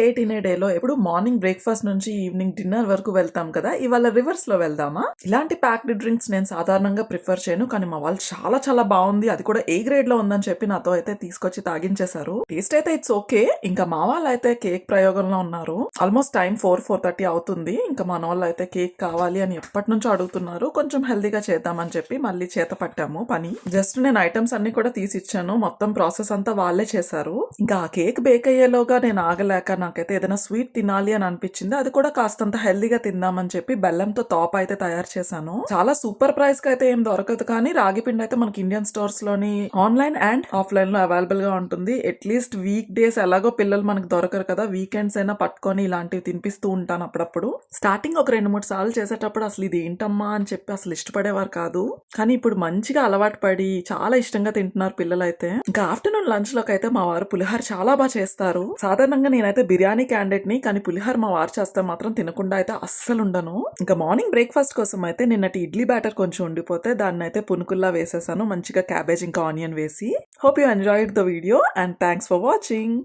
ఏ తినే డేలో ఎప్పుడు మార్నింగ్ బ్రేక్ఫాస్ట్ నుంచి ఈవినింగ్ డిన్నర్ వరకు వెళ్తాం కదా, ఇవాళ రివర్స్ లో వెళ్దామా? ఇలాంటి ప్యాక్డ్ డ్రింక్స్ నేను సాధారణంగా ప్రిఫర్ చేయను, కానీ మా వాళ్ళు చాలా చాలా బాగుంది, అది కూడా ఏ గ్రేడ్ లో ఉందని చెప్పి నాతో అయితే తీసుకొచ్చి తాగించేశారు. టేస్ట్ అయితే ఇట్స్ ఓకే. ఇంకా మా వాళ్ళు అయితే కేక్ ప్రయోగంలో ఉన్నారు. ఆల్మోస్ట్ టైం 4:30 అవుతుంది. ఇంకా మన వాళ్ళు అయితే కేక్ కావాలి అని ఎప్పటి నుంచో అడుగుతున్నారు. కొంచెం హెల్దీగా చేద్దామని చెప్పి మళ్ళీ చేత పట్టాము పని. జస్ట్ నేను ఐటమ్స్ అన్ని కూడా తీసి ఇచ్చాను, మొత్తం ప్రాసెస్ అంతా వాళ్ళే చేశారు. ఇంకా ఆ కేక్ బేక్ అయ్యేలోగా నేను ఆగలేక నాకైతే ఏదైనా స్వీట్ తినాలి అని అనిపించింది. అది కూడా కాస్తంత హెల్దీగా తిందామని చెప్పి బెల్లంతో తోప అయితే తయారు చేశాను. చాలా సూపర్ ప్రైస్ కి అయితే ఏం దొరకదు, కానీ రాగి పిండి అయితే మనకి ఇండియన్ స్టోర్స్ లోని ఆన్లైన్ అండ్ ఆఫ్లైన్ లో అవైలబుల్ గా ఉంటుంది. అట్లీస్ట్ వీక్ డేస్ ఎలాగో పిల్లలు మనకు దొరకరు కదా, వీకెండ్స్ అయినా పట్టుకొని ఇలాంటివి తినిపిస్తూ ఉంటాను అప్పుడప్పుడు. స్టార్టింగ్ ఒక 2-3 సార్లు చేసేటప్పుడు అసలు ఇది ఏంటమ్మా అని చెప్పి అసలు ఇష్టపడేవారు కాదు, కానీ ఇప్పుడు మంచిగా అలవాటు పడి చాలా ఇష్టంగా తింటున్నారు పిల్లలు అయితే. ఇంకా ఆఫ్టర్నూన్ లంచ్ లోకి అయితే మా వారు పులిహోర చాలా బాగా చేస్తారు. సాధారణంగా నేనైతే బిర్యానీ క్యాండిడేట్ ని, కానీ పులిహోర మా వారు చేస్తే మాత్రం తినకుండా అయితే అస్సలు ఉండను. ఇంకా మార్నింగ్ బ్రేక్ఫాస్ట్ కోసం అయితే నిన్నటి ఇడ్లీ బ్యాటర్ కొంచెం ఉండిపోతే దాన్ని అయితే పునుకుల్లా వేసేసాను, మంచిగా క్యాబేజ్ ఇంకా ఆనియన్ వేసి. Hope you enjoyed the video and thanks for watching.